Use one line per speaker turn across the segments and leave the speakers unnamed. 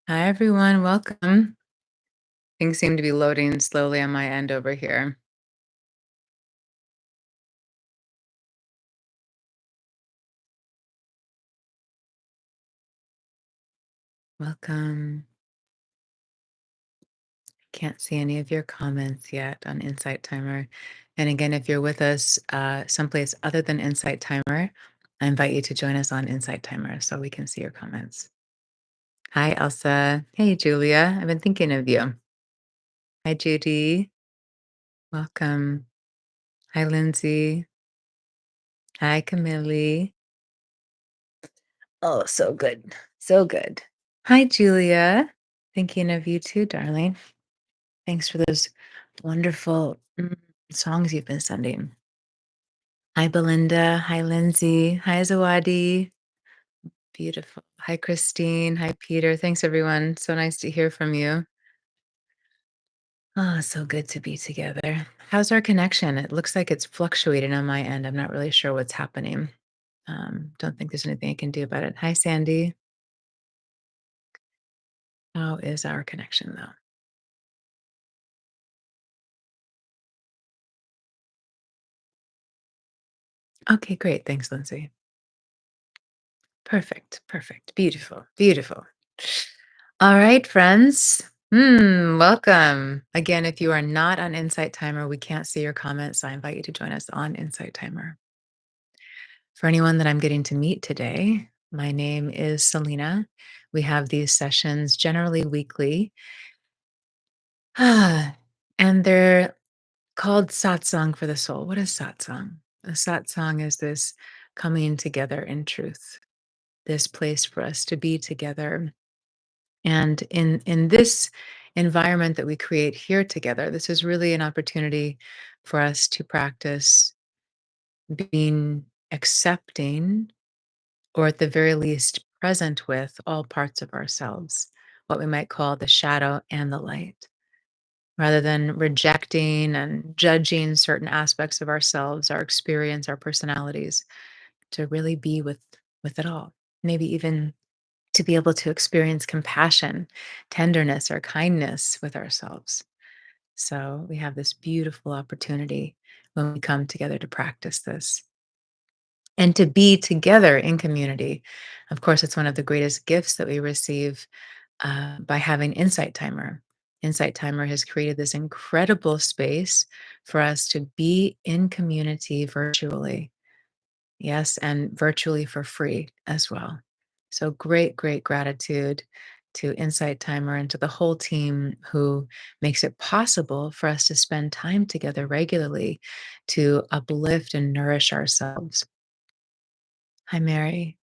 Hi, everyone. Welcome. Things seem to be loading slowly on my end over here. Welcome. Can't see any of your comments yet on Insight Timer. And again, if you're with us someplace other than Insight Timer, I invite you to join us on Insight Timer so we can see your comments. Hi, Elsa. Hey, Julia. I've been thinking of you. Hi, Judy. Welcome. Hi, Lindsay. Hi, Camille. Oh, so good. So good. Hi, Julia. Thinking of you too, darling. Thanks for those wonderful songs you've been sending. Hi, Belinda. Hi, Lindsay. Hi, Zawadi. Beautiful. Hi, Christine. Hi, Peter. Thanks, everyone. So nice to hear from you. Oh, so good to be together. How's our connection? It looks like it's fluctuating on my end. I'm not really sure what's happening. Don't think there's anything I can do about it. Hi, Sandy. How is our connection, though? Okay, great. Thanks, Lindsay. Perfect. Perfect. Beautiful. Beautiful. All right, friends. Welcome. Again, if you are not on Insight Timer, we can't see your comments. So I invite you to join us on Insight Timer. For anyone that I'm getting to meet today, my name is Selena. We have these sessions generally weekly. And they're called Satsang for the soul. What is Satsang? A Satsang is this coming together in truth, this place for us to be together. And in this environment that we create here together, this is really an opportunity for us to practice being accepting, or at the very least present with, all parts of ourselves, what we might call the shadow and the light, rather than rejecting and judging certain aspects of ourselves, our experience, our personalities, to really be with it all. Maybe even to be able to experience compassion, tenderness, or kindness with ourselves. So we have this beautiful opportunity when we come together to practice this and to be together in community. Of course, it's one of the greatest gifts that we receive by having Insight Timer. Insight Timer has created this incredible space for us to be in community virtually. Yes, and virtually for free as well. So great, great gratitude to Insight Timer and to the whole team who makes it possible for us to spend time together regularly to uplift and nourish ourselves. Hi, Mary.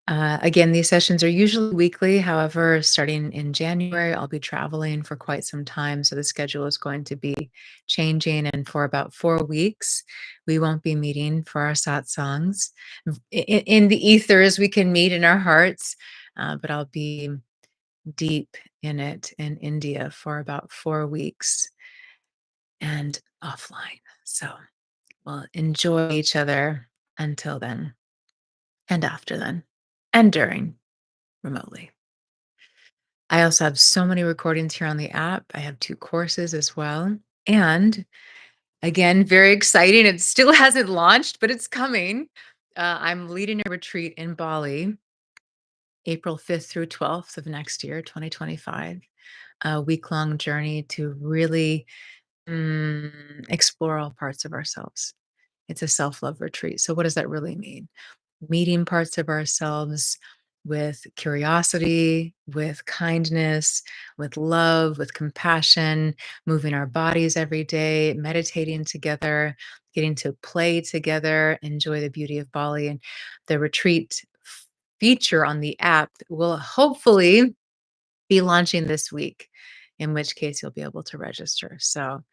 Again, these sessions are usually weekly. However, starting in January, I'll be traveling for quite some time. So the schedule is going to be changing. And for about 4 weeks, we won't be meeting for our satsangs. In the ethers, we can meet in our hearts, but I'll be deep in it in India for about 4 weeks and offline. So we'll enjoy each other until then and after then and during remotely. I also have so many recordings here on the app. I have 2 courses as well. And again, very exciting. It still hasn't launched, but it's coming. I'm leading a retreat in Bali, April 5th through 12th of next year, 2025. A week-long journey to really explore all parts of ourselves. It's a self-love retreat. So what does that really mean? Meeting parts of ourselves with curiosity, with kindness, with love, with compassion, moving our bodies every day, meditating together, getting to play together, enjoy the beauty of Bali. And the retreat feature on the app will hopefully be launching this week, in which case you'll be able to register. So,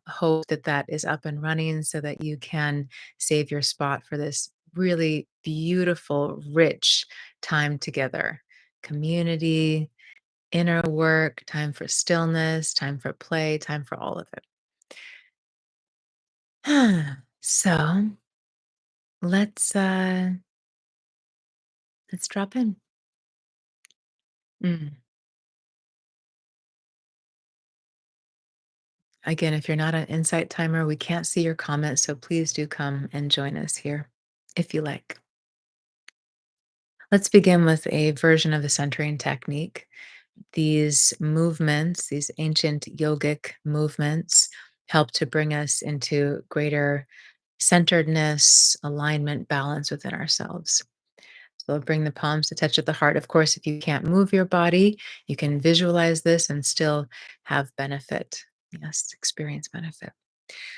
hope that that is up and running so that you can save your spot for this really beautiful, rich time together. Community, inner work, time for stillness, time for play, time for all of it. So let's uh let's drop in. Mm. Again, if you're not an insight timer, we can't see your comments, so please do come and join us here if you like. Let's begin with a version of the centering technique. These movements, these ancient yogic movements, help to bring us into greater centeredness, alignment, balance within ourselves. So bring the palms to touch at the heart. Of course, if you can't move your body, you can visualize this and still have benefit. Yes, experience benefit.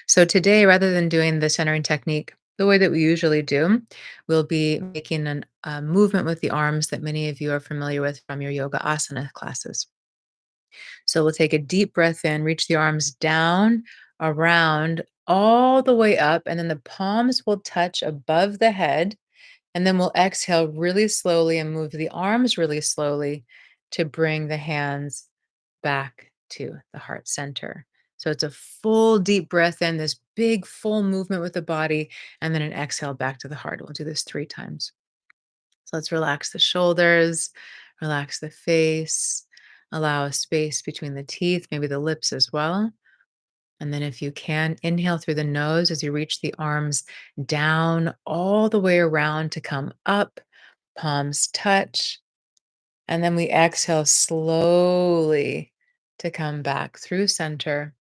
So today, rather than doing the centering technique the way that we usually do, we'll be making a movement with the arms that many of you are familiar with from your yoga asana classes. So we'll take a deep breath in, reach the arms down, around, all the way up, and then the palms will touch above the head. And then we'll exhale really slowly and move the arms really slowly to bring the hands back to the heart center. So it's a full deep breath in, this big full movement with the body, and then an exhale back to the heart. We'll do this 3 times. So let's relax the shoulders, relax the face, allow a space between the teeth, maybe the lips as well. And then, if you can, inhale through the nose as you reach the arms down all the way around to come up, palms touch. And then we exhale slowly to come back through center.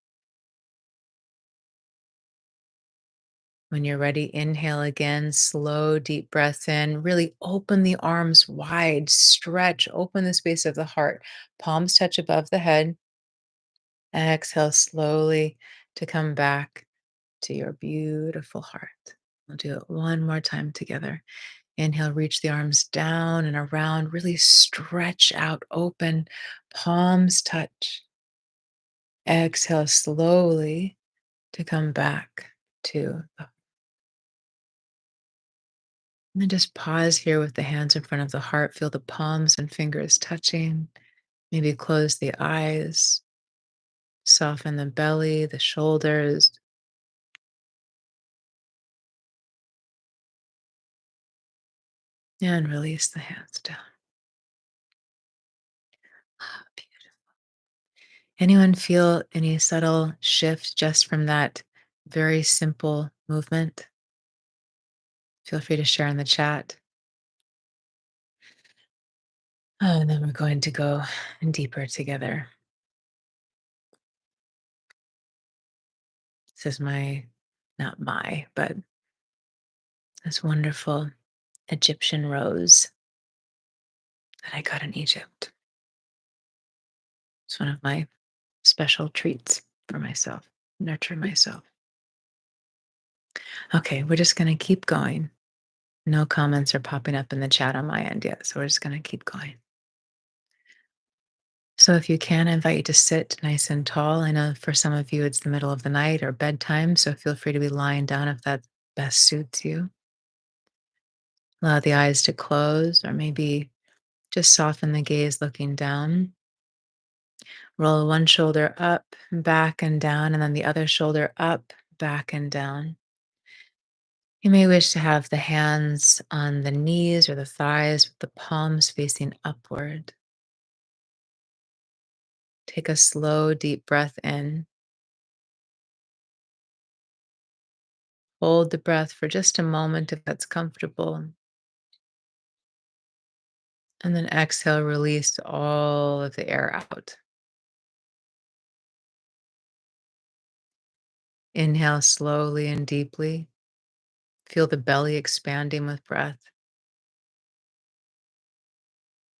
When you're ready, inhale again, slow, deep breath in. Really open the arms wide, stretch, open the space of the heart. Palms touch above the head. Exhale slowly to come back to your beautiful heart. We'll do it one more time together. Inhale, reach the arms down and around, really stretch out, open, palms touch. Exhale slowly to come back to and then just pause here with the hands in front of the heart. Feel the palms and fingers touching. Maybe close the eyes, soften the belly, the shoulders, and release the hands down. Ah, anyone feel any subtle shift just from that very simple movement? Feel free to share in the chat. Oh, and then we're going to go deeper together. This is not but this wonderful Egyptian rose that I got in Egypt. It's one of my special treats for myself, nurture myself. Okay, we're just going to keep going. No comments are popping up in the chat on my end yet, so we're just going to keep going. So if you can, I invite you to sit nice and tall. I know for some of you it's the middle of the night or bedtime, so feel free to be lying down if that best suits you. Allow the eyes to close, or maybe just soften the gaze looking down. Roll one shoulder up, back, and down, and then the other shoulder up, back, and down. You may wish to have the hands on the knees or the thighs with the palms facing upward. Take a slow, deep breath in. Hold the breath for just a moment if that's comfortable. And then exhale, release all of the air out. Inhale slowly and deeply. Feel the belly expanding with breath.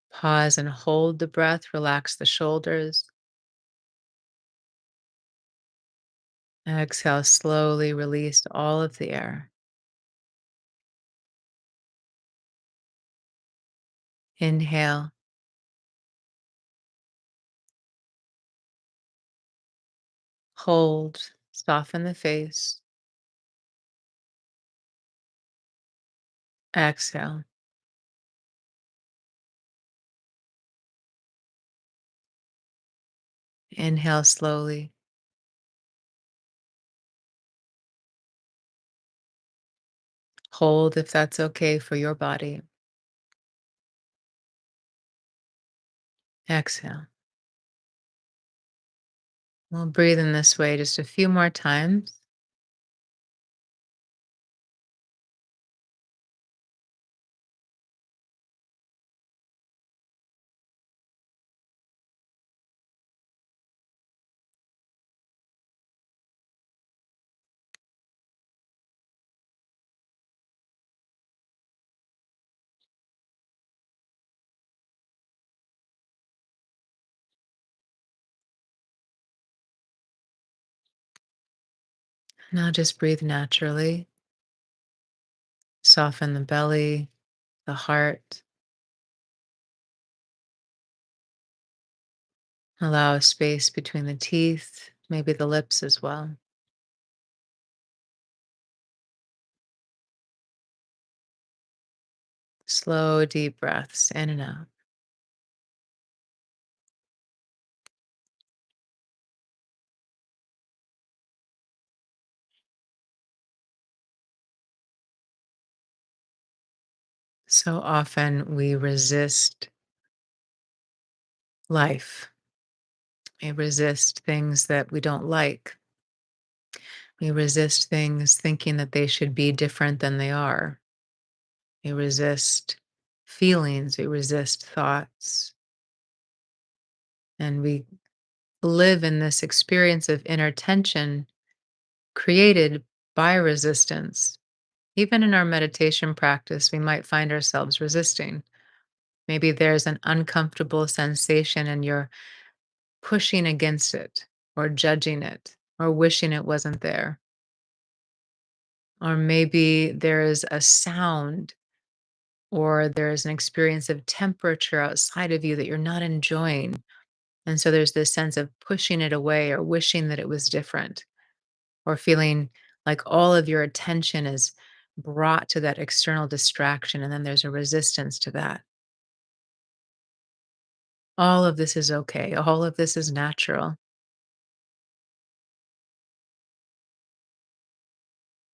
Pause and hold the breath. Relax the shoulders. Exhale, slowly release all of the air. Inhale. Hold. Soften the face. Exhale. Inhale slowly. Hold if that's okay for your body. Exhale. We'll breathe in this way just a few more times. Now just breathe naturally. Soften the belly, the heart. Allow a space between the teeth, maybe the lips as well. Slow, deep breaths in and out. So often we resist life. We resist things that we don't like. We resist things thinking that they should be different than they are. We resist feelings. We resist thoughts. And we live in this experience of inner tension created by resistance. Even in our meditation practice, we might find ourselves resisting. Maybe there's an uncomfortable sensation and you're pushing against it or judging it or wishing it wasn't there. Or maybe there is a sound or there's an experience of temperature outside of you that you're not enjoying. And so there's this sense of pushing it away or wishing that it was different or feeling like all of your attention is brought to that external distraction. And then there's a resistance to that. All of this is okay. All of this is natural.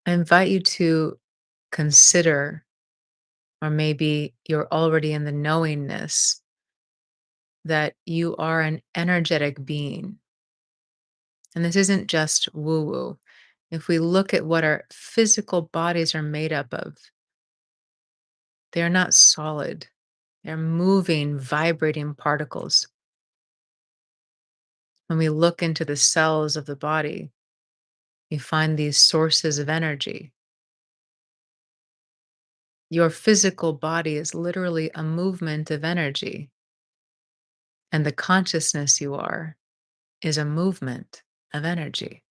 I invite you to consider, or maybe you're already in the knowingness that you are an energetic being. And this isn't just woo woo. If we look at what our physical bodies are made up of, they're not solid, they're moving, vibrating particles. When we look into the cells of the body, we find these sources of energy. Your physical body is literally a movement of energy, and the consciousness you are is a movement of energy.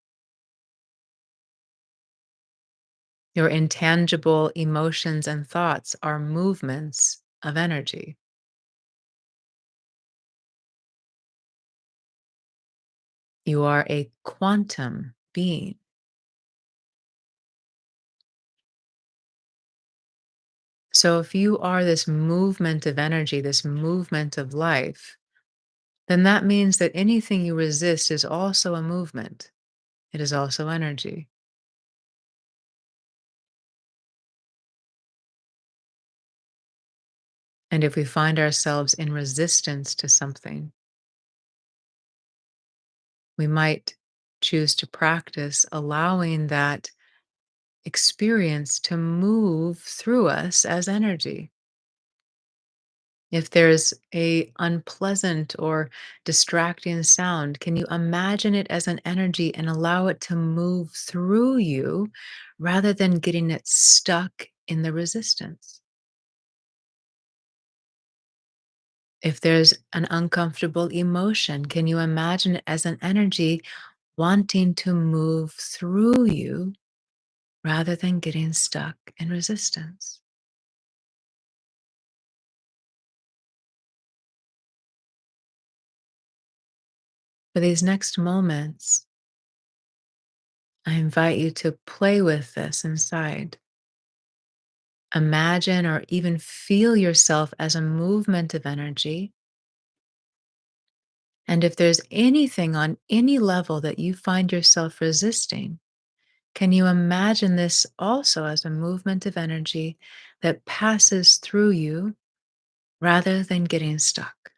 Your intangible emotions and thoughts are movements of energy. You are a quantum being. So, if you are this movement of energy, this movement of life, then that means that anything you resist is also a movement. It is also energy. And if we find ourselves in resistance to something, we might choose to practice allowing that experience to move through us as energy. If there's a unpleasant or distracting sound, can you imagine it as an energy and allow it to move through you rather than getting it stuck in the resistance? If there's an uncomfortable emotion, can you imagine it as an energy wanting to move through you rather than getting stuck in resistance? For these next moments, I invite you to play with this inside. Imagine or even feel yourself as a movement of energy. And if there's anything on any level that you find yourself resisting, can you imagine this also as a movement of energy that passes through you rather than getting stuck?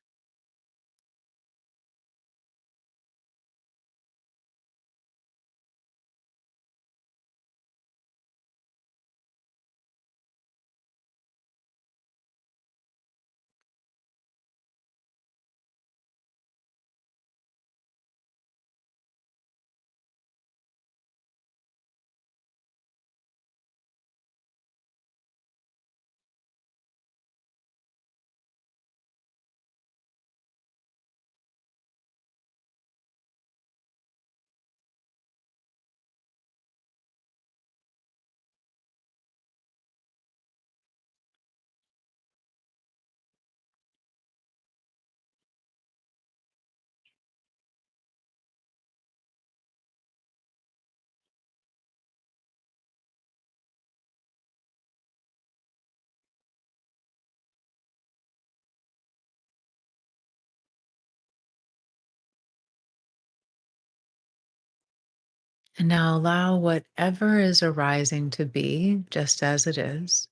And now allow whatever is arising to be just as it is,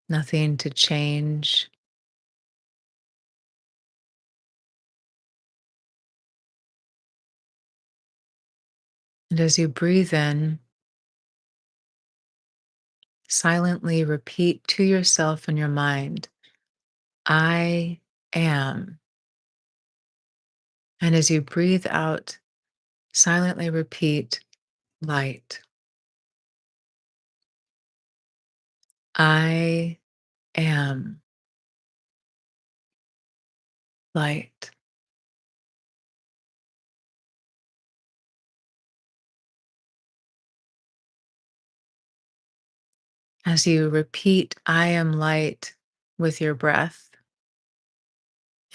nothing to change. And as you breathe in, silently repeat to yourself in your mind, I am. And as you breathe out, silently repeat, light. I am light. As you repeat, I am light with your breath,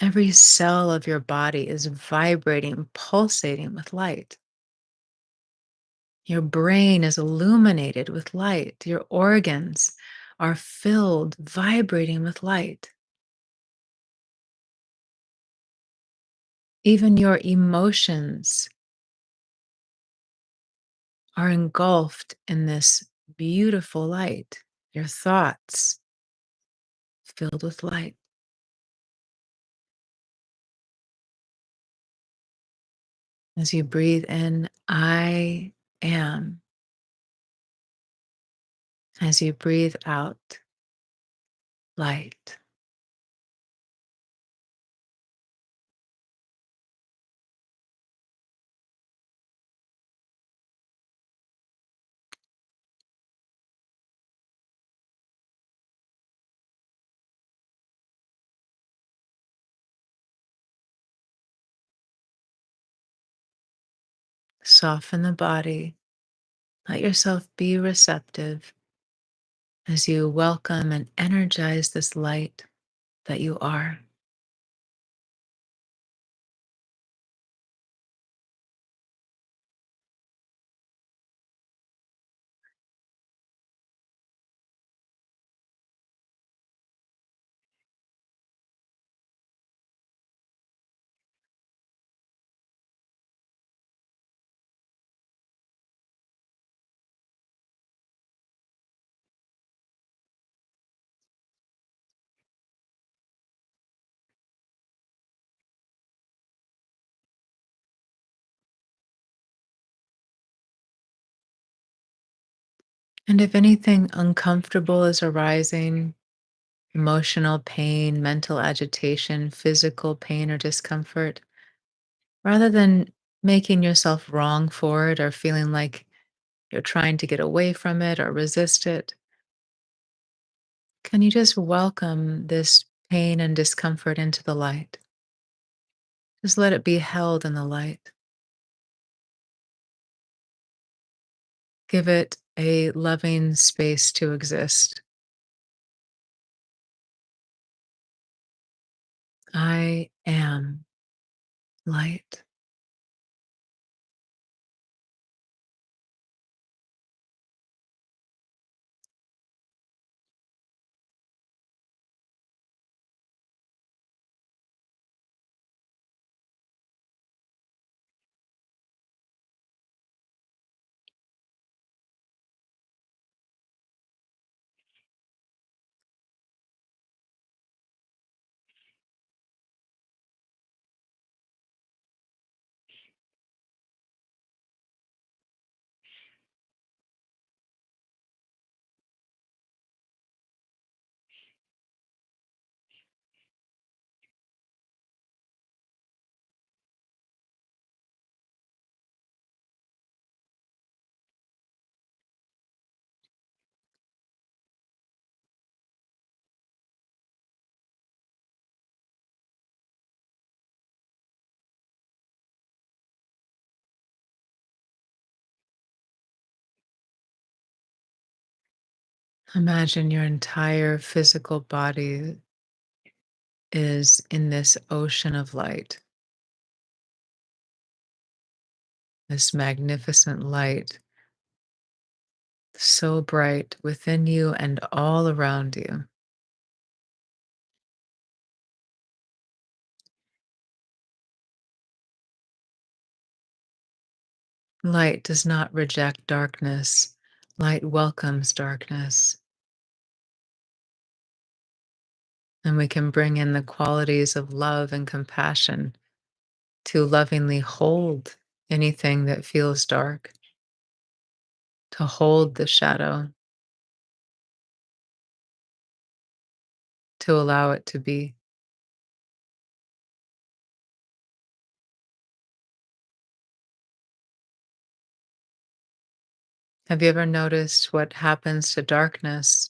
every cell of your body is vibrating, pulsating with light. Your brain is illuminated with light. Your organs are filled, vibrating with light. Even your emotions are engulfed in this beautiful light. Your thoughts filled with light. As you breathe in, I am. As you breathe out, light. Soften the body. Let yourself be receptive as you welcome and energize this light that you are. And if anything uncomfortable is arising, emotional pain, mental agitation, physical pain or discomfort, rather than making yourself wrong for it or feeling like you're trying to get away from it or resist it, can you just welcome this pain and discomfort into the light? Just let it be held in the light. Give it a loving space to exist. I am light. Imagine your entire physical body is in this ocean of light, this magnificent light, so bright within you and all around you. Light does not reject darkness. Light welcomes darkness. And we can bring in the qualities of love and compassion to lovingly hold anything that feels dark, to hold the shadow, to allow it to be. Have you ever noticed what happens to darkness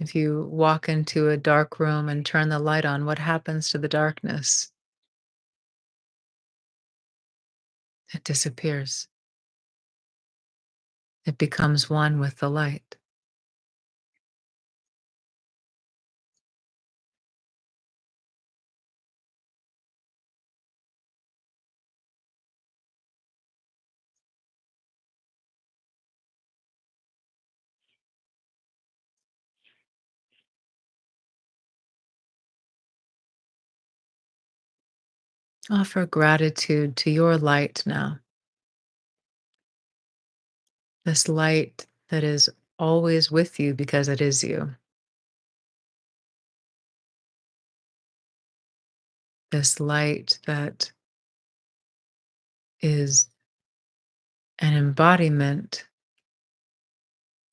if you walk into a dark room and turn the light on? What happens to the darkness? It disappears. It becomes one with the light. Offer gratitude to your light now, this light that is always with you because it is you, this light that is an embodiment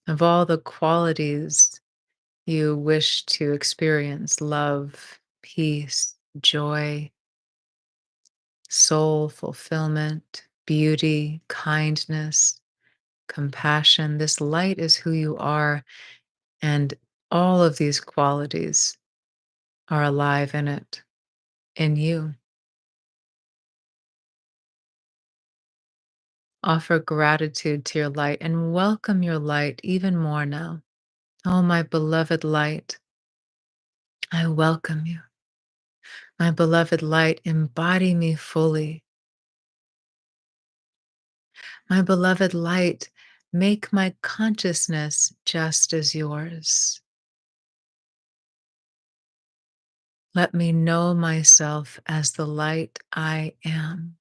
of all the qualities you wish to experience: love, peace, joy, soul fulfillment, beauty, kindness, compassion. This light is who you are, and all of these qualities are alive in it, in you. Offer gratitude to your light and welcome your light even more now. Oh, my beloved light, I welcome you. My beloved light, embody me fully. My beloved light, make my consciousness just as yours. Let me know myself as the light I am.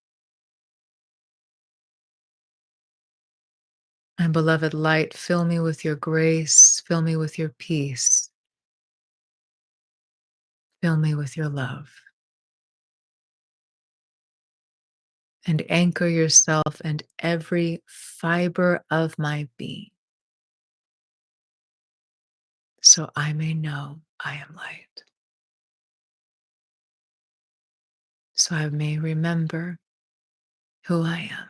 My beloved light, fill me with your grace, fill me with your peace, fill me with your love. And anchor yourself in every fiber of my being so I may know I am light, so I may remember who I am.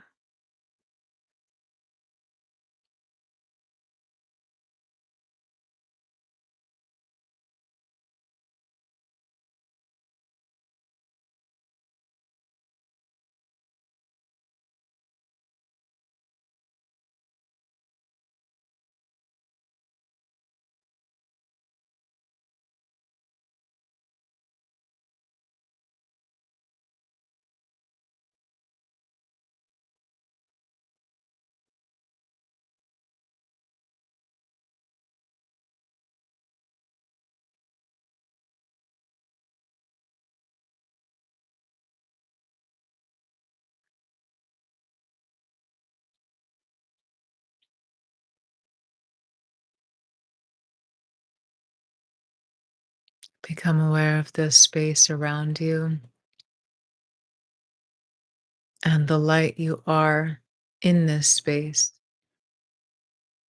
Become aware of the space around you and the light you are in this space.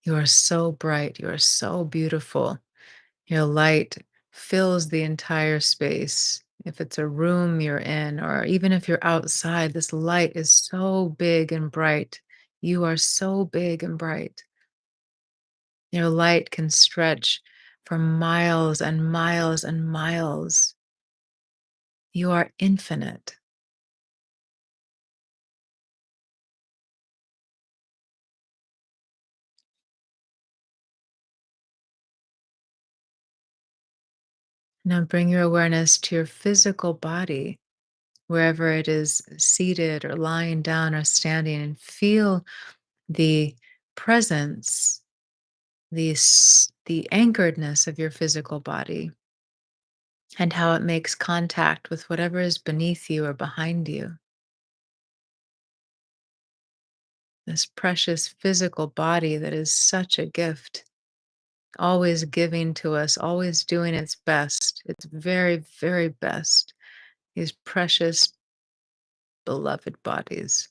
You are so bright, you are so beautiful. Your light fills the entire space. If it's a room you're in, or even if you're outside, this light is so big and bright. You are so big and bright. Your light can stretch for miles and miles and miles. You are infinite. Now bring your awareness to your physical body, wherever it is seated or lying down or standing, and feel the presence, the anchoredness of your physical body and how it makes contact with whatever is beneath you or behind you. this precious physical body that is such a gift, always giving to us, always doing its best, its very, very best. These precious, beloved bodies.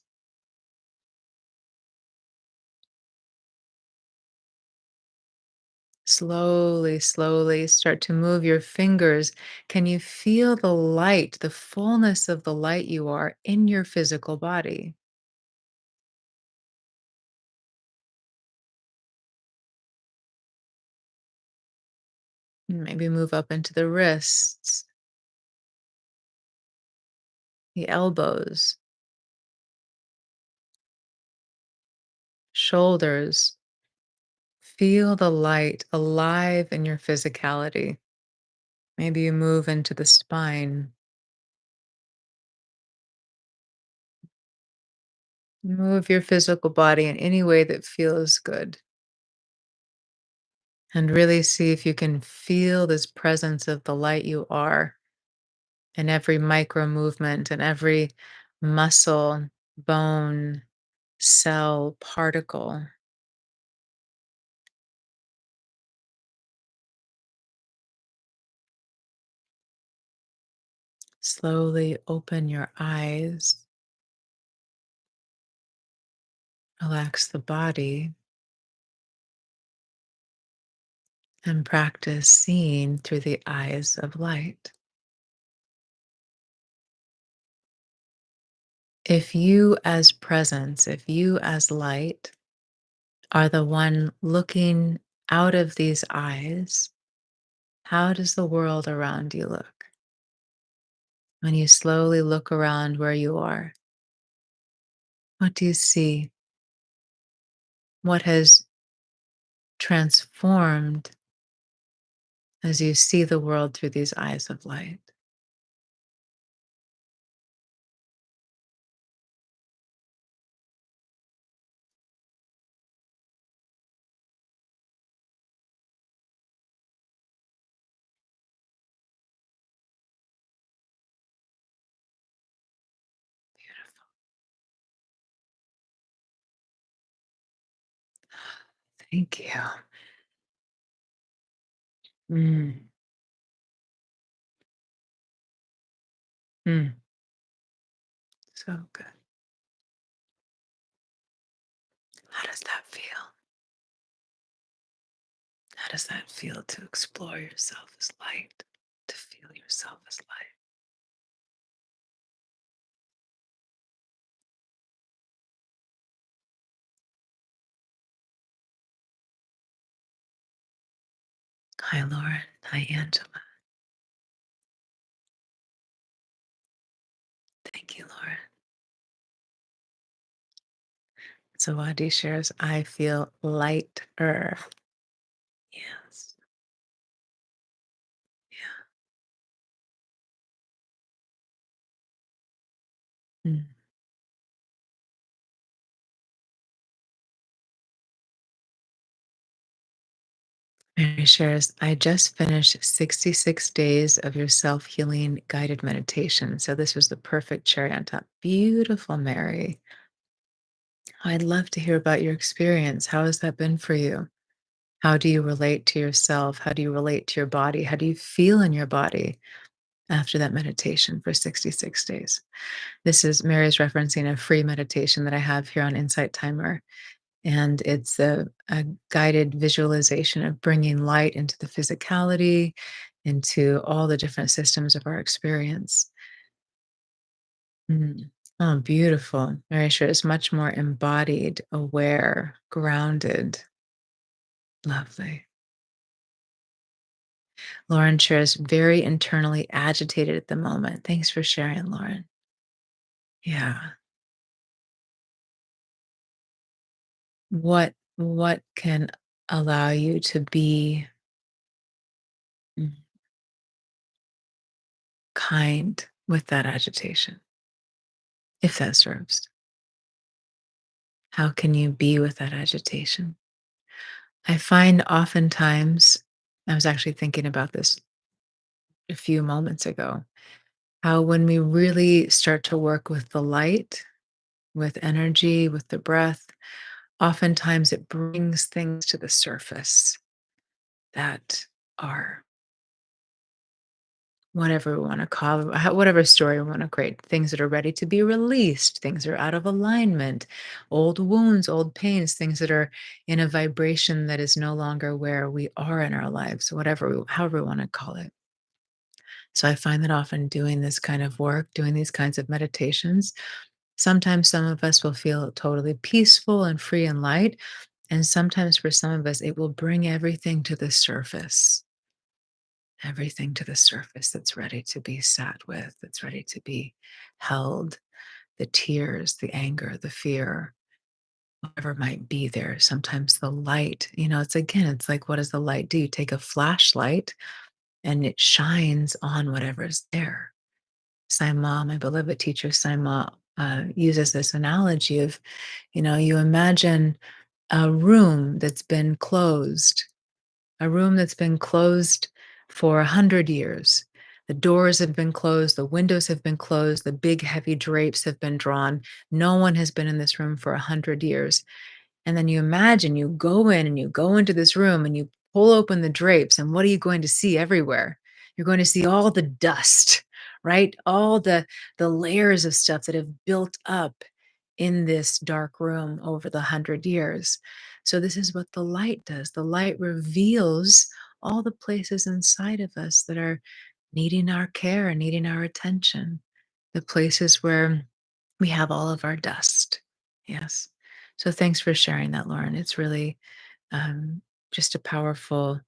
Slowly, slowly start to move your fingers. Can you feel the light, the fullness of the light you are in your physical body? Maybe move up into the wrists, the elbows, shoulders. Feel the light alive in your physicality. Maybe you move into the spine. Move your physical body in any way that feels good. And really see if you can feel this presence of the light you are in every micro movement and every muscle, bone, cell, particle. Slowly open your eyes, relax the body, and practice seeing through the eyes of light. If you, as presence, if you, as light, are the one looking out of these eyes, how does the world around you look? When you slowly look around where you are, what do you see? What has transformed as you see the world through these eyes of light? Thank you. Mm, mm, so good. How does that feel? How does that feel to explore yourself as light, to feel yourself as light? Hi, Lauren. Hi, Angela. Thank you, Lauren. So Wadi shares, I feel lighter. Yes. Yeah. Mary shares, I just finished 66 days of your self healing guided meditation. So this was the perfect cherry on top. Beautiful, Mary. I'd love to hear about your experience. How has that been for you? How do you relate to yourself? How do you relate to your body? How do you feel in your body after that meditation for 66 days? This is Mary's referencing a free meditation that I have here on Insight Timer. And it's a guided visualization of bringing light into the physicality, into all the different systems of our experience. Mm. Oh, beautiful. Very sure. It's much more embodied, aware, grounded. Lovely. Lauren shares very internally agitated at the moment. Thanks for sharing, Lauren. Yeah. What can allow you to be mm, kind with that agitation, if that serves? How can you be with that agitation? I find oftentimes, I was actually thinking about this a few moments ago, how when we really start to work with the light, with energy, with the breath. Oftentimes, it brings things to the surface that are whatever we want to call, whatever story we want to create, things that are ready to be released, things that are out of alignment, old wounds, old pains, things that are in a vibration that is no longer where we are in our lives, whatever, however we want to call it. So I find that often doing this kind of work, doing these kinds of meditations, sometimes some of us will feel totally peaceful and free and light. And sometimes for some of us, it will bring everything to the surface that's ready to be sat with, that's ready to be held. The tears, the anger, the fear, whatever might be there. Sometimes the light, it's again, it's like, what does the light do? You take a flashlight and it shines on whatever's there. Saima, my beloved teacher Saima, uses this analogy of, you imagine a room that's been closed, a room that's been closed for 100 years. The doors have been closed, the windows have been closed, the big heavy drapes have been drawn. No one has been in this room for 100 years. And then you imagine you go in and you go into this room and you pull open the drapes, and what are you going to see everywhere? You're going to see all the dust, right? All the layers of stuff that have built up in this dark room over the 100 years. So this is what the light does. The light reveals all the places inside of us that are needing our care and needing our attention, the places where we have all of our dust. Yes. So thanks for sharing that, Lauren. It's really um, just a powerful,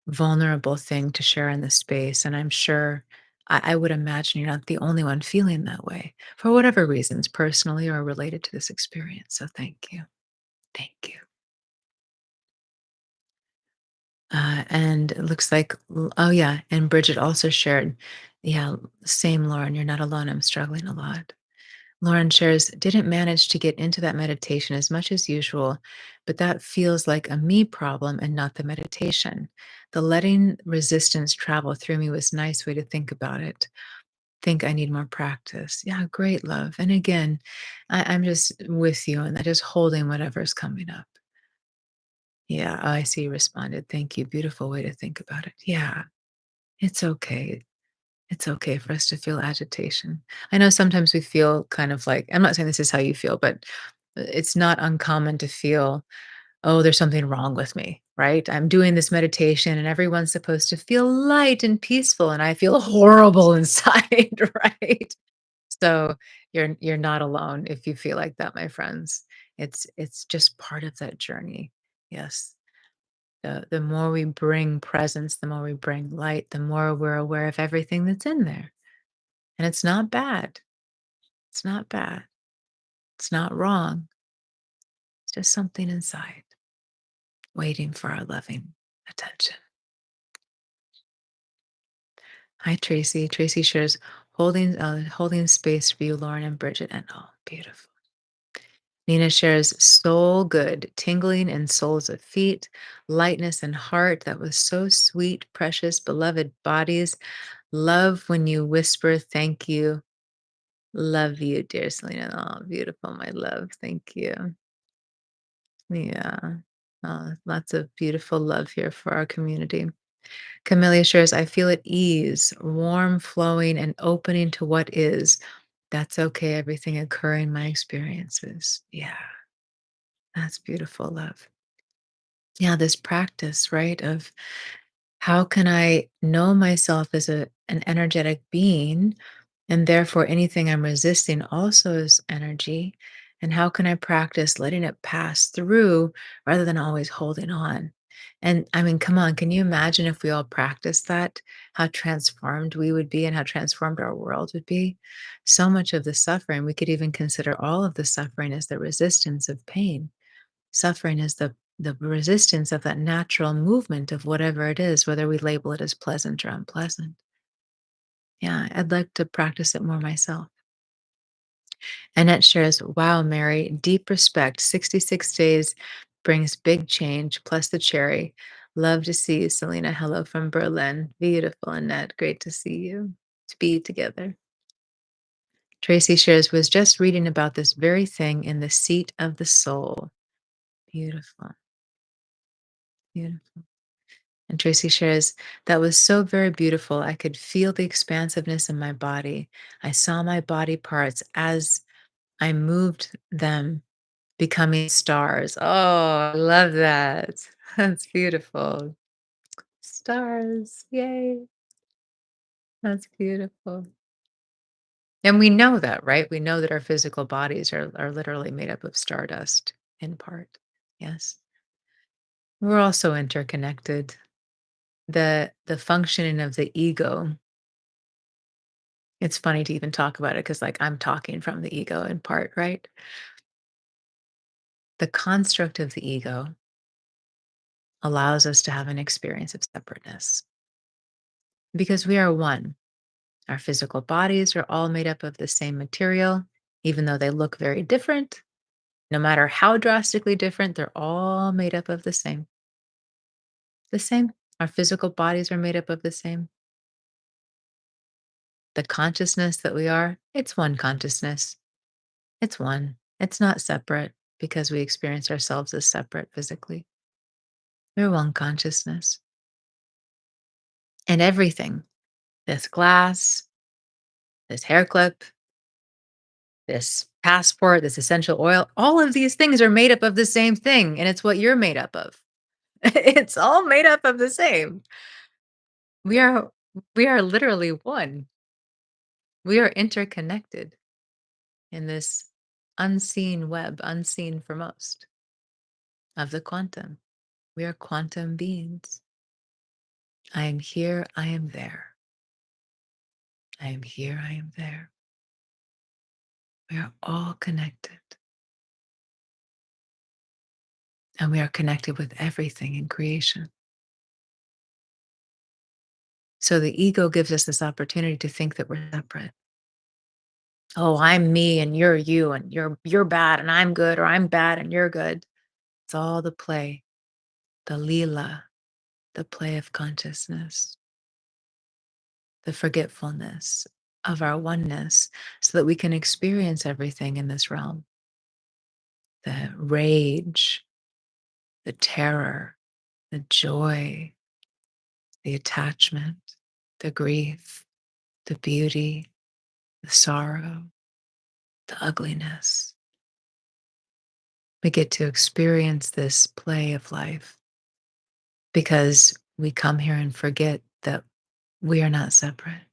vulnerable thing to share in this space. And I'm sure, I would imagine you're not the only one feeling that way for whatever reasons, personally or related to this experience. So thank you. Thank you. And it looks like, oh, yeah. And Bridget also shared, yeah, same, Lauren. You're not alone. I'm struggling a lot. Lauren shares, didn't manage to get into that meditation as much as usual, but that feels like a me problem and not the meditation. The letting resistance travel through me was a nice way to think about it. Think I need more practice. Yeah, great, love. And again, I'm just with you and that, just holding whatever's coming up. Yeah, I see you responded. Thank you. Beautiful way to think about it. Yeah, it's okay. It's okay for us to feel agitation. I know sometimes we feel kind of like, I'm not saying this is how you feel, but it's not uncommon to feel, oh, there's something wrong with me, right? I'm doing this meditation and everyone's supposed to feel light and peaceful and I feel horrible inside, right? So you're not alone if you feel like that, my friends. It's just part of that journey. Yes. The more we bring presence, the more we bring light, the more we're aware of everything that's in there. And it's not bad. It's not bad. It's not wrong. It's just something inside waiting for our loving attention. Hi, Tracy. Tracy shares holding space for you, Lauren and Bridget, and oh, beautiful. Nina shares soul good, tingling in soles of feet, lightness and heart. That was so sweet, precious, beloved bodies. Love when you whisper, thank you. Love you, dear Selena. Oh, beautiful, my love. Thank you. Yeah. Lots of beautiful love here for our community. Camellia shares, I feel at ease, warm, flowing, and opening to what is. That's okay. Everything occurring, my experiences. Yeah, that's beautiful, love. Yeah, this practice, right, of how can I know myself as an energetic being, and therefore anything I'm resisting also is energy? And how can I practice letting it pass through rather than always holding on? And I mean, come on, can you imagine if we all practiced that, how transformed we would be and how transformed our world would be? So much of the suffering, we could even consider all of the suffering as the resistance of pain. Suffering is the resistance of that natural movement of whatever it is, whether we label it as pleasant or unpleasant. Yeah, I'd like to practice it more myself. Annette shares, wow, Mary, deep respect. 66 days brings big change, plus the cherry. Love to see you, Selena. Hello from Berlin. Beautiful, Annette. Great to see you, to be together. Tracy shares, was just reading about this very thing in the seat of the soul. Beautiful. Beautiful. And Tracy shares, that was so very beautiful. I could feel the expansiveness in my body. I saw my body parts as I moved them becoming stars. Oh, I love that. That's beautiful. Stars. Yay. That's beautiful. And we know that, right? We know that our physical bodies are literally made up of stardust in part. Yes. We're also interconnected. The functioning of the ego, it's funny to even talk about it because like I'm talking from the ego in part, right? The construct of the ego allows us to have an experience of separateness because we are one. Our physical bodies are all made up of the same material, even though they look very different. No matter how drastically different, they're all made up of the same. The same. Our physical bodies are made up of the same. The consciousness that we are, it's one consciousness. It's one. It's not separate because we experience ourselves as separate physically. We're one consciousness. And everything, this glass, this hair clip, this passport, this essential oil, all of these things are made up of the same thing. And it's what you're made up of. It's all made up of the same. We are we are literally one. We are interconnected in this unseen web, unseen for most, of the quantum. We are quantum beings. I am here, I am there. I am here, I am there. We are all connected. And we are connected with everything in creation. So the ego gives us this opportunity to think that we're separate. Oh, I'm me and you're you and you're bad and I'm good, or I'm bad and you're good. It's all the play, the lila, the play of consciousness, the forgetfulness of our oneness so that we can experience everything in this realm. The rage, the terror, the joy, the attachment, the grief, the beauty, the sorrow, the ugliness. We get to experience this play of life because we come here and forget that we are not separate.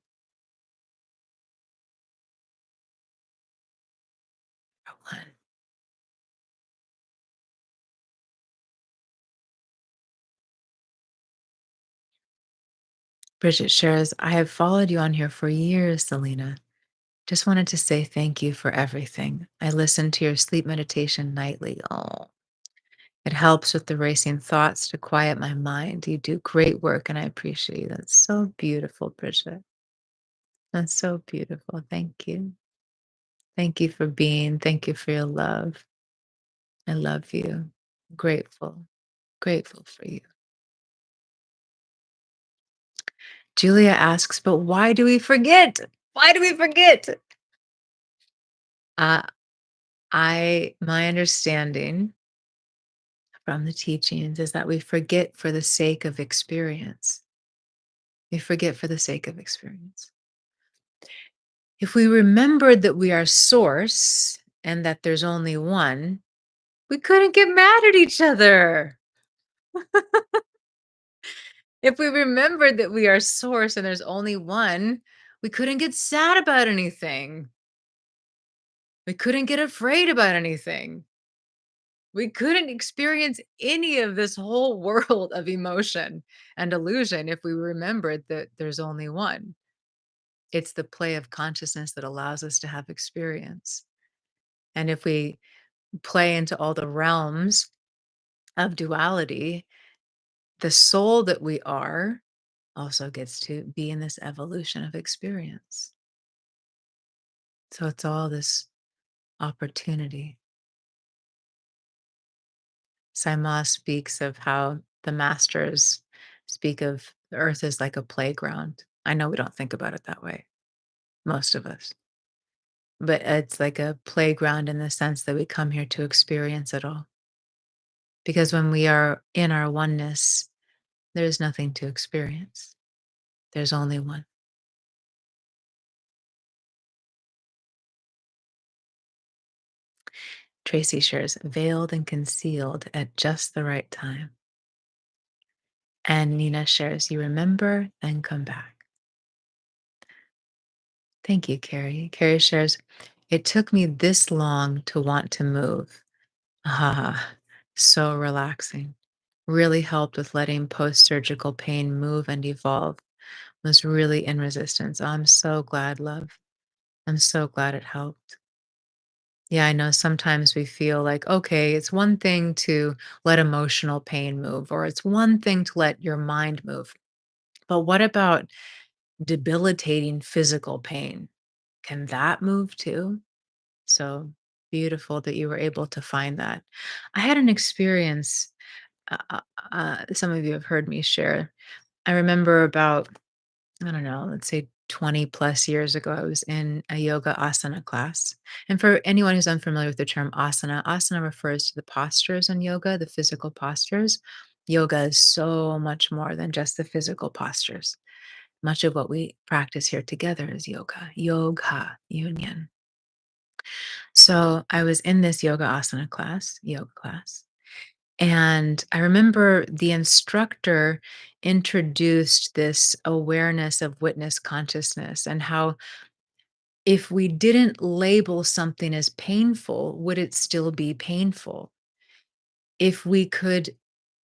We're one. Bridget shares, I have followed you on here for years, Selena. Just wanted to say thank you for everything. I listen to your sleep meditation nightly. Oh, it helps with the racing thoughts to quiet my mind. You do great work and I appreciate you. That's so beautiful, Bridget. That's so beautiful. Thank you. Thank you for being. Thank you for your love. I love you. Grateful. Grateful for you. Julia asks, but why do we forget? Why do we forget? Uh, my understanding from the teachings is that we forget for the sake of experience. We forget for the sake of experience. If we remembered that we are source and that there's only one, we couldn't get mad at each other. If we remembered that we are source and there's only one, we couldn't get sad about anything. We couldn't get afraid about anything. We couldn't experience any of this whole world of emotion and illusion if we remembered that there's only one. It's the play of consciousness that allows us to have experience. And if we play into all the realms of duality, the soul that we are also gets to be in this evolution of experience. So it's all this opportunity. Saima speaks of how the masters speak of the earth as like a playground. I know we don't think about it that way, most of us. but it's like a playground in the sense that we come here to experience it all. Because when we are in our oneness, there's nothing to experience. There's only one. Tracy shares, veiled and concealed at just the right time. And Nina shares, you remember, then come back. Thank you, Carrie. Carrie shares, it took me this long to want to move. Ah, so relaxing. Really helped with letting post surgical pain move and evolve. Was really in resistance. Oh, I'm so glad, love. I'm so glad it helped. Yeah, I know sometimes we feel like, okay, it's one thing to let emotional pain move, or it's one thing to let your mind move. But what about debilitating physical pain? Can that move too? So beautiful that you were able to find that. I had an experience, some of you have heard me share. I remember about, I don't know, let's say 20 plus years ago, I was in a yoga asana class. And for anyone who's unfamiliar with the term asana, asana refers to the postures in yoga, the physical postures. Yoga is so much more than just the physical postures. Much of what we practice here together is yoga, yoga, union. So I was in this yoga class, and I remember the instructor introduced this awareness of witness consciousness and how if we didn't label something as painful, would it still be painful? If we could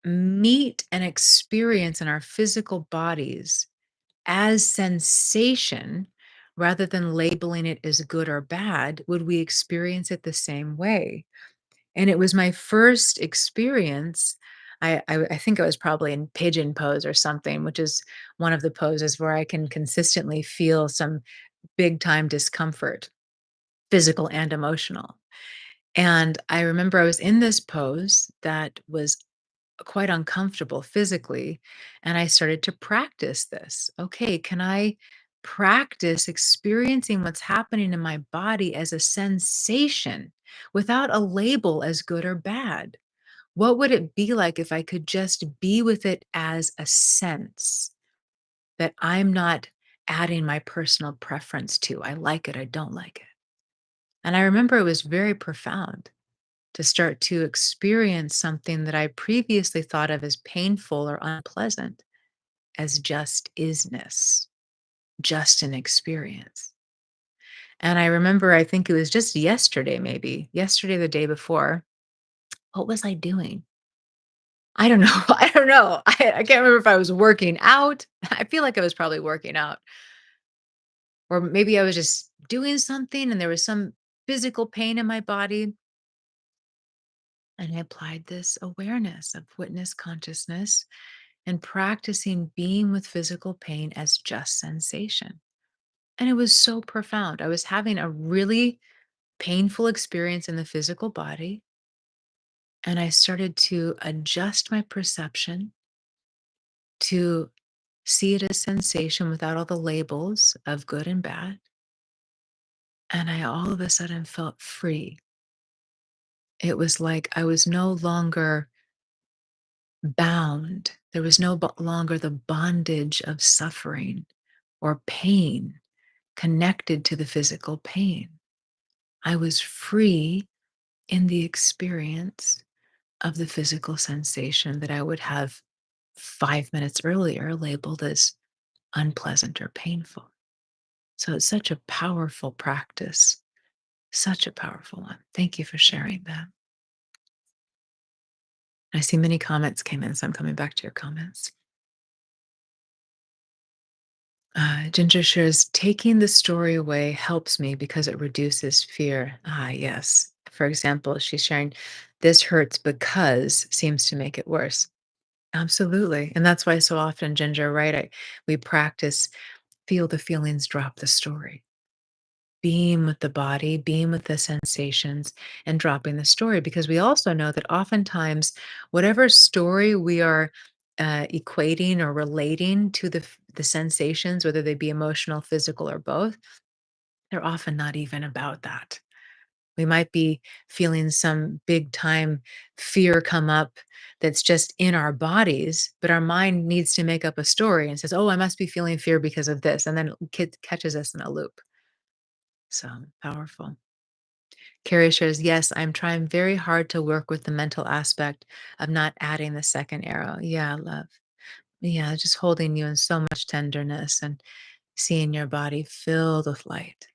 meet an experience in our physical bodies as sensation rather than labeling it as good or bad, would we experience it the same way? And it was my first experience. I think I was probably in pigeon pose or something, which is one of the poses where I can consistently feel some big time discomfort, physical and emotional. And I remember I was in this pose that was quite uncomfortable physically. And I started to practice this. Okay, can I practice experiencing what's happening in my body as a sensation without a label as good or bad? What would it be like if I could just be with it as a sense that I'm not adding my personal preference to? I like it, I don't like it. And I remember it was very profound to start to experience something that I previously thought of as painful or unpleasant as just isness, just an experience. And I remember, I think it was just yesterday, maybe yesterday, the day before. What was I doing? I don't know. I don't know. I can't remember if I was working out. I feel like I was probably working out, or maybe I was just doing something and there was some physical pain in my body. And I applied this awareness of witness consciousness and practicing being with physical pain as just sensation. And it was so profound. I was having a really painful experience in the physical body. And I started to adjust my perception to see it as sensation without all the labels of good and bad. And I all of a sudden felt free. It was like I was no longer bound. There was no longer the bondage of suffering or pain connected to the physical pain. I was free in the experience of the physical sensation that I would have 5 minutes earlier labeled as unpleasant or painful. So it's such a powerful practice, such a powerful one. Thank you for sharing that. I see many comments came in, so I'm coming back to your comments. Ginger shares, taking the story away helps me because it reduces fear. Ah, yes. For example, she's sharing, this hurts because seems to make it worse. Absolutely. And that's why so often, Ginger, right? We practice feel the feelings, drop the story. Being with the body, being with the sensations, and dropping the story. Because we also know that oftentimes, whatever story we are equating or relating to the sensations, whether they be emotional, physical, or both, They're often not even about that. We might be feeling some big time fear come up that's just in our bodies, but our mind needs to make up a story and says, "Oh, I must be feeling fear because of this." And then catches us in a loop. So powerful. Carrie shares, "Yes, I'm trying very hard to work with the mental aspect of not adding the second arrow." Yeah, love. Yeah, just holding you in so much tenderness and seeing your body filled with light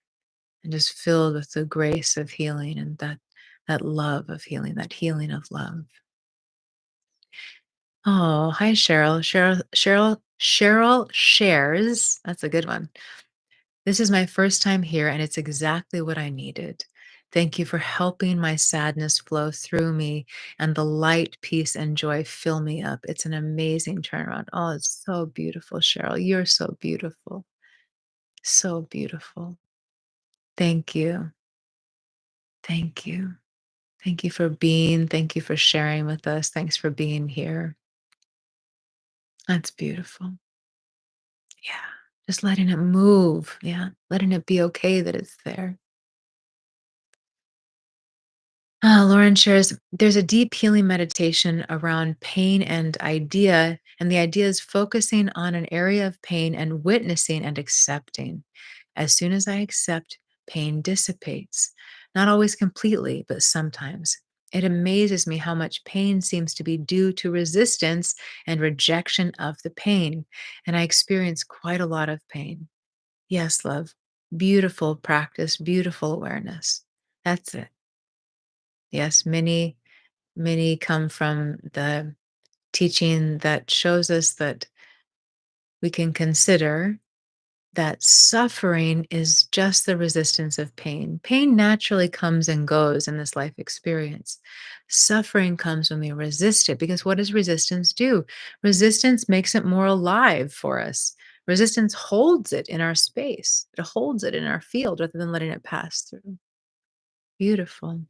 and just filled with the grace of healing and that love of healing, that healing of love. Oh, hi Cheryl. Cheryl shares. That's a good one. "This is my first time here and it's exactly what I needed. Thank you for helping my sadness flow through me and the light, peace, and joy fill me up. It's an amazing turnaround." Oh, it's so beautiful, Cheryl. You're so beautiful. So beautiful. Thank you. Thank you. Thank you for sharing with us. Thanks for being here. That's beautiful. Yeah. Just letting it move. Yeah. Letting it be okay that it's there. Lauren shares, there's a deep healing meditation around pain and the idea is focusing on an area of pain and witnessing and accepting. As soon as I accept, pain dissipates. Not always completely, but sometimes. It amazes me how much pain seems to be due to resistance and rejection of the pain. And I experience quite a lot of pain. Yes, love. Beautiful practice, beautiful awareness. That's it. Yes, many come from the teaching that shows us that we can consider that suffering is just the resistance of pain. Pain naturally comes and goes in this life experience. Suffering comes when we resist it because what does resistance do? Resistance makes it more alive for us. Resistance holds it in our space, it holds it in our field rather than letting it pass through. Beautiful.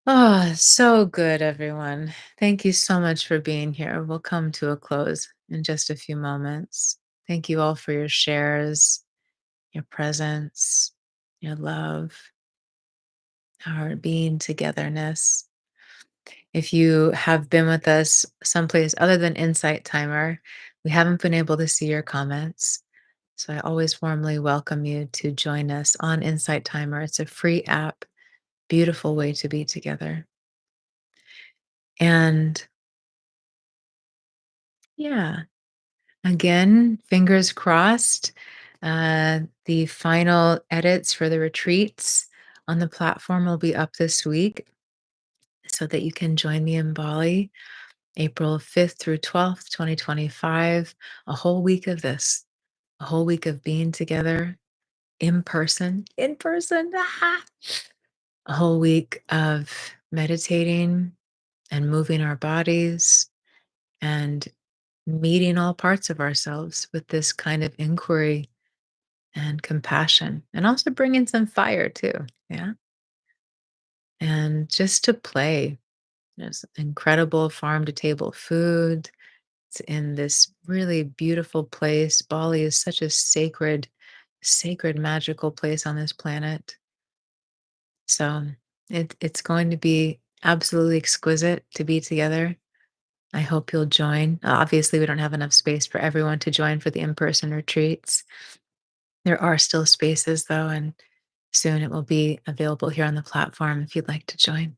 Oh, so good, everyone. Thank you so much for being here. We'll come to a close in just a few moments. Thank you all for your shares, your presence, your love, our being togetherness. If you have been with us someplace other than Insight Timer, we haven't been able to see your comments. So I always warmly welcome you to join us on Insight Timer. It's a free app, beautiful way to be together. And yeah, again, fingers crossed. The final edits for the retreats on the platform will be up this week so that you can join me in Bali, April 5th through 12th, 2025. A whole week of this, a whole week of being together in person, a whole week of meditating and moving our bodies and meeting all parts of ourselves with this kind of inquiry and compassion, and also bring in some fire too. Yeah. And just to play. There's incredible farm to table food. It's in this really beautiful place. Bali is such a sacred, magical place on this planet. So it's going to be absolutely exquisite to be together. I hope you'll join. Obviously, we don't have enough space for everyone to join for the in person retreats. There are still spaces though, and soon it will be available here on the platform if you'd like to join.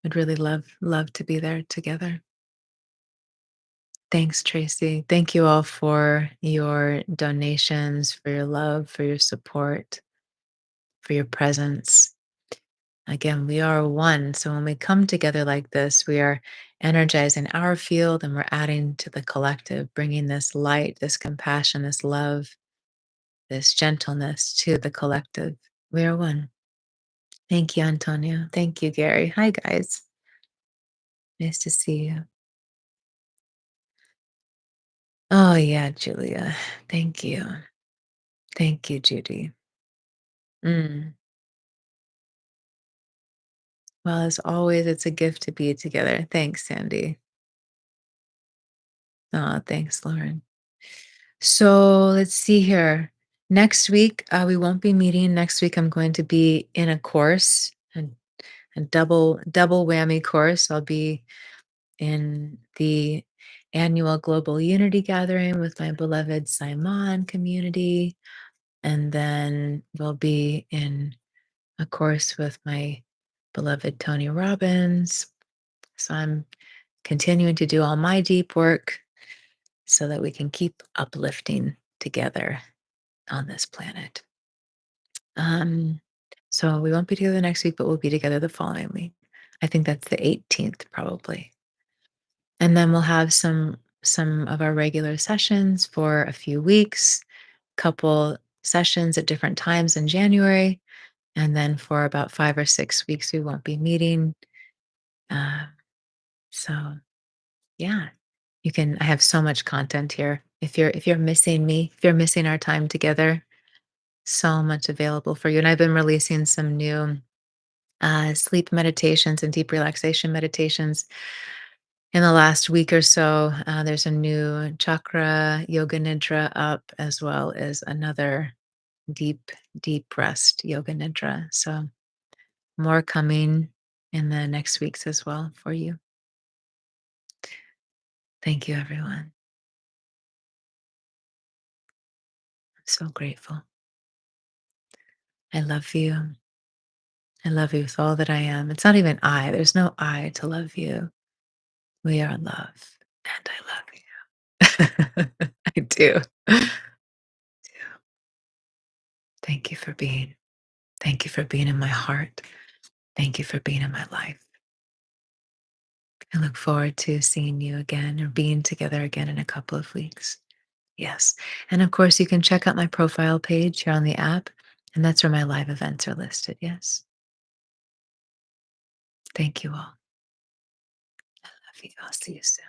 I'd really love to be there together. Thanks, Tracy. Thank you all for your donations, for your love, for your support, for your presence. Again, we are one. So when we come together like this, we are energizing our field and we're adding to the collective, bringing this light, this compassion, this love, this gentleness to the collective. We are one. Thank you, Antonio. Thank you, Gary. Hi, guys. Nice to see you. Oh, yeah, Julia. Thank you. Thank you, Judy. Mm. Well, as always, it's a gift to be together. Thanks, Sandy. Oh, thanks, Lauren. So let's see here. Next week, we won't be meeting. Next week, I'm going to be in a course, a double whammy course. I'll be in the annual Global Unity Gathering with my beloved Simon community, and then we'll be in a course with my beloved Tony Robbins. So I'm continuing to do all my deep work so that we can keep uplifting together on this planet. Um, so we won't be together next week, but we'll be together the following week. I think that's the 18th, probably. And then we'll have some of our regular sessions for a few weeks, couple sessions at different times in January, and then for about 5 or 6 weeks we won't be meeting. Uh, so yeah, you can. I have so much content here. If you're missing me, if you're missing our time together, so much available for you. And I've been releasing some new sleep meditations and deep relaxation meditations in the last week or so. There's a new chakra yoga nidra up, as well as another deep, deep rest yoga nidra. So more coming in the next weeks as well for you. Thank you, everyone. I'm so grateful. I love you. I love you with all that I am. It's not even I. There's no I to love you. We are love, and I love you. I do. Thank you for being. Thank you for being in my heart. Thank you for being in my life. I look forward to seeing you again or being together again in a couple of weeks. Yes. And of course, you can check out my profile page here on the app, and that's where my live events are listed. Yes. Thank you all. Love you. I'll see you soon.